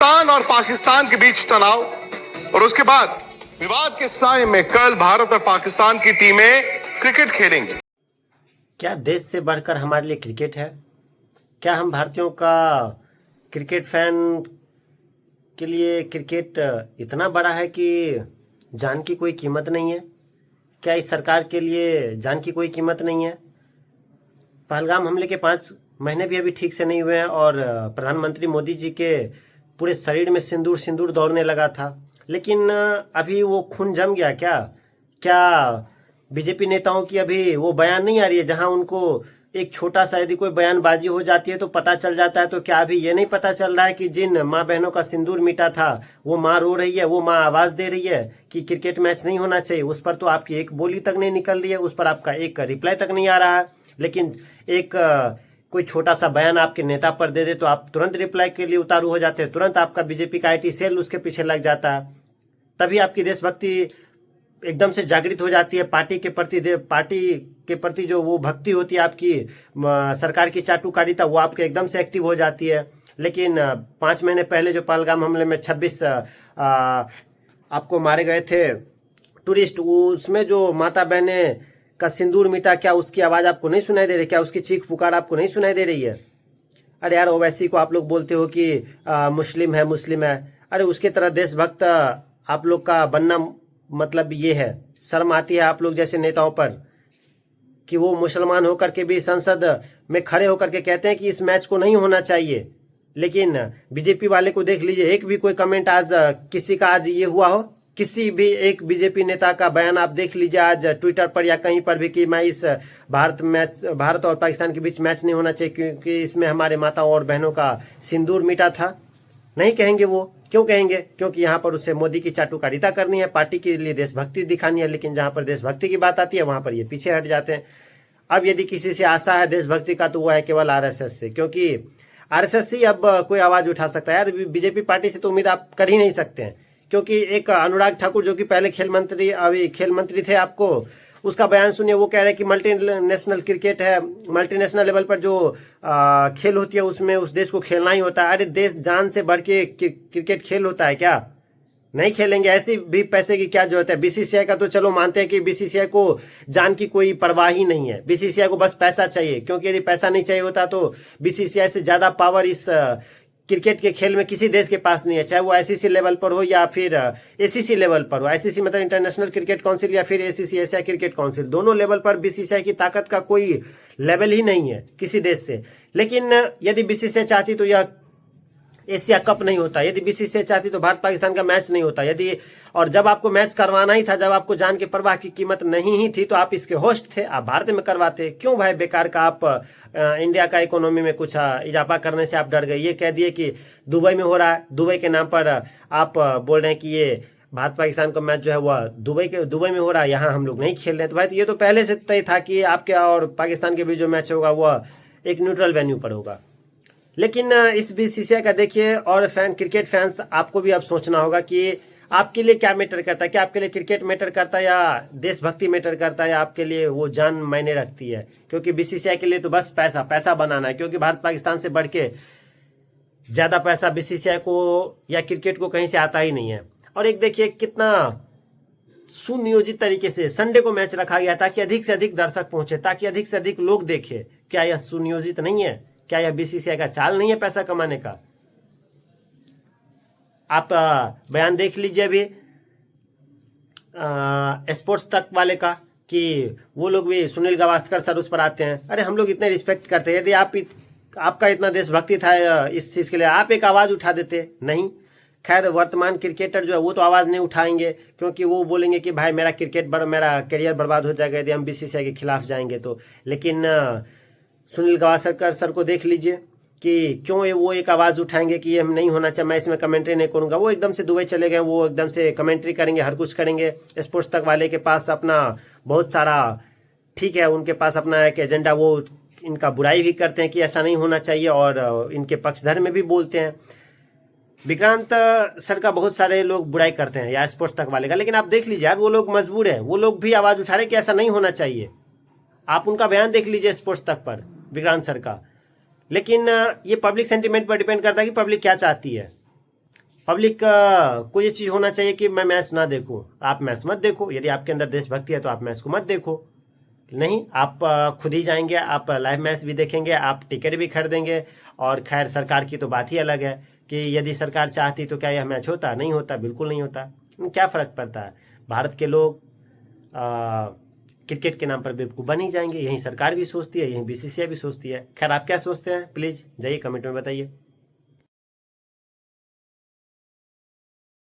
पाकिस्तान और पाकिस्तान के बीच तनाव और उसके बाद विवाद के साए में कल भारत और पाकिस्तान की टीमें क्रिकेट खेलेंगी। क्या देश से बढ़कर हमारे लिए क्रिकेट है? क्या हम भारतीयों का क्रिकेट फैन के लिए क्रिकेट इतना बड़ा है कि जान की कोई कीमत नहीं है? क्या इस सरकार के लिए जान की कोई कीमत नहीं है? पहलगाम हमले के 5 महीने भी अभी ठीक से नहीं हुए हैं और प्रधानमंत्री मोदी जी के पूरे शरीर में सिंदूर सिंदूर दौड़ने लगा था, लेकिन अभी वो खून जम गया क्या? क्या बीजेपी नेताओं की अभी वो बयान नहीं आ रही है जहां उनको एक छोटा सा यदि कोई बयानबाजी हो जाती है तो पता चल जाता है? तो क्या अभी ये नहीं पता चल रहा है कि जिन माँ बहनों का सिंदूर मिटा था वो माँ रो रही है, वो माँ आवाज़ दे रही है कि क्रिकेट मैच नहीं होना चाहिए? उस पर तो आपकी एक बोली तक नहीं निकल रही है, उस पर आपका एक रिप्लाई तक नहीं आ रहा है। लेकिन एक कोई छोटा सा बयान आपके नेता पर दे दे तो आप तुरंत रिप्लाई के लिए उतारू हो जाते हैं, तुरंत आपका बीजेपी का आईटी सेल उसके पीछे लग जाता है। तभी आपकी देशभक्ति एकदम से जागृत हो जाती है। पार्टी के प्रति जो वो भक्ति होती है आपकी, सरकार की चाटुकारिता, वो आपके एकदम से एक्टिव हो जाती है। लेकिन 5 महीने पहले जो पहलगाम हमले में 26 आपको मारे गए थे टूरिस्ट, उसमें जो माता बहने का सिंदूर मिटा, क्या उसकी आवाज़ आपको नहीं सुनाई दे रही? क्या उसकी चीख पुकार आपको नहीं सुनाई दे रही है? अरे यार, ओवैसी को आप लोग बोलते हो कि मुस्लिम है मुस्लिम है। अरे उसके तरह देशभक्त आप लोग का बनना मतलब ये है? शर्म आती है आप लोग जैसे नेताओं पर कि वो मुसलमान होकर के भी संसद में खड़े होकर के कहते हैं कि इस मैच को नहीं होना चाहिए। लेकिन बीजेपी वाले को देख लीजिए, एक भी कोई कमेंट आज किसी का आज ये हुआ हो? किसी भी एक बीजेपी नेता का बयान आप देख लीजिए आज ट्विटर पर या कहीं पर भी कि मैं इस भारत और पाकिस्तान के बीच मैच नहीं होना चाहिए क्योंकि इसमें हमारे माताओं और बहनों का सिंदूर मिटा था? नहीं कहेंगे वो। क्यों कहेंगे? क्योंकि यहाँ पर उसे मोदी की चाटुकारिता करनी है, पार्टी के लिए देशभक्ति दिखानी है। लेकिन जहाँ पर देशभक्ति की बात आती है वहाँ पर ये पीछे हट जाते हैं। अब यदि किसी से आशा है देशभक्ति का तो वो है केवल आरएसएस से, क्योंकि आरएसएस ही अब कोई आवाज़ उठा सकता है। यार बीजेपी पार्टी से तो उम्मीद आप कर ही नहीं सकते हैं, क्योंकि एक अनुराग ठाकुर जो कि पहले खेल मंत्री थे, आपको उसका बयान सुनिए। वो कह रहे हैं कि मल्टीनेशनल क्रिकेट है, मल्टीनेशनल लेवल पर जो खेल होती है उसमें उस देश को खेलना ही होता है। अरे देश जान से बढ़ के क्रिकेट खेल होता है क्या? नहीं खेलेंगे। ऐसी भी पैसे की क्या जरूरत है? बीसीसीआई का तो चलो मानते हैं कि बीसीसीआई को जान की कोई परवाह ही नहीं है, बीसीसीआई को बस पैसा चाहिए। क्योंकि यदि पैसा नहीं चाहिए होता तो बीसीसीआई से ज़्यादा पावर इस क्रिकेट के खेल में किसी देश के पास नहीं है, चाहे वो आईसीसी लेवल पर हो या फिर एसीसी लेवल पर हो। आईसीसी मतलब इंटरनेशनल क्रिकेट काउंसिल या फिर एसीसी एशिया क्रिकेट काउंसिल, दोनों लेवल पर बीसीसीआई की ताकत का कोई लेवल ही नहीं है किसी देश से। लेकिन यदि बीसीसीआई चाहती तो यह एशिया कप नहीं होता, यदि बीसीसीआई चाहती तो भारत पाकिस्तान का मैच नहीं होता। यदि और जब आपको मैच करवाना ही था, जब आपको जान के परवाह की कीमत नहीं ही थी, तो आप इसके होस्ट थे, आप भारत में करवाते। क्यों भाई बेकार का आप इंडिया का इकोनॉमी में कुछ इजाफा करने से आप डर गए? ये कह दिए कि दुबई में हो रहा है, दुबई के नाम पर आप बोल रहे हैं कि ये भारत पाकिस्तान का मैच जो है वह दुबई में हो रहा है, यहाँ हम लोग नहीं खेल रहे हैं। तो भाई ये तो पहले से तय था कि आपके और पाकिस्तान के बीच जो मैच होगा वह एक न्यूट्रल वेन्यू पर होगा। लेकिन इस बीसीसीआई का देखिए, और क्रिकेट फैंस आपको भी अब सोचना होगा कि आपके लिए क्या मैटर करता है। क्या आपके लिए क्रिकेट मैटर करता है या देशभक्ति मैटर करता है, या आपके लिए वो जान मायने रखती है? क्योंकि बीसीसीआई के लिए तो बस पैसा बनाना है, क्योंकि भारत पाकिस्तान से बढ़ के ज़्यादा पैसा बीसीसीआई को या क्रिकेट को कहीं से आता ही नहीं है। और एक देखिए कितना सुनियोजित तरीके से संडे को मैच रखा गया ताकि अधिक से अधिक दर्शक पहुंचे, ताकि अधिक से अधिक लोग देखें। क्या यह सुनियोजित नहीं है? क्या यह बीसीसीआई का चाल नहीं है पैसा कमाने का? आप बयान देख लीजिए अभी स्पोर्ट्स तक वाले का, कि वो लोग भी सुनील गावस्कर सर उस पर आते हैं। अरे हम लोग इतने रिस्पेक्ट करते हैं, यदि आपका इतना देशभक्ति था इस चीज़ के लिए, आप एक आवाज़ उठा देते। नहीं। खैर वर्तमान क्रिकेटर जो है वो तो आवाज़ नहीं उठाएंगे, क्योंकि वो बोलेंगे कि भाई मेरा मेरा करियर बर्बाद हो जाएगा यदि हम बीसीसीआई के खिलाफ जाएंगे तो। लेकिन सुनील गावस्कर सर को देख लीजिए कि क्यों वो एक आवाज़ उठाएंगे कि ये हम नहीं होना चाहिए, मैं इसमें कमेंट्री नहीं करूँगा। वो एकदम से दुबई चले गए, वो एकदम से कमेंट्री करेंगे, हर कुछ करेंगे। स्पोर्ट्स तक वाले के पास अपना बहुत सारा, ठीक है, उनके पास अपना एक एजेंडा, वो इनका बुराई भी करते हैं कि ऐसा नहीं होना चाहिए, और इनके पक्षधर में भी बोलते हैं। विक्रांत सर का बहुत सारे लोग बुराई करते हैं या स्पोर्ट्स तक वाले का, लेकिन आप देख लीजिए यार, वो लोग मजबूर है, वो लोग भी आवाज़ उठा रहे कि ऐसा नहीं होना चाहिए। आप उनका बयान देख लीजिए स्पोर्ट्स तक पर, विक्रांत सर का। लेकिन ये पब्लिक सेंटिमेंट पर डिपेंड करता है कि पब्लिक क्या चाहती है। पब्लिक को ये चीज़ होना चाहिए कि मैं मैच ना देखूं। आप मैच मत देखो, यदि आपके अंदर देशभक्ति है तो आप मैच को मत देखो। नहीं, आप खुद ही जाएंगे, आप लाइव मैच भी देखेंगे, आप टिकट भी खरीदेंगे। और खैर सरकार की तो बात ही अलग है कि यदि सरकार चाहती तो क्या यह मैच होता? नहीं होता, बिल्कुल नहीं होता। क्या फ़र्क पड़ता है? भारत के लोग क्रिकेट के नाम पर बेवकूफ़ बन ही जाएंगे। यही सरकार भी सोचती है, यही बीसीसीआई भी सोचती है। खैर आप क्या सोचते हैं? प्लीज़ जाइए कमेंट में बताइए।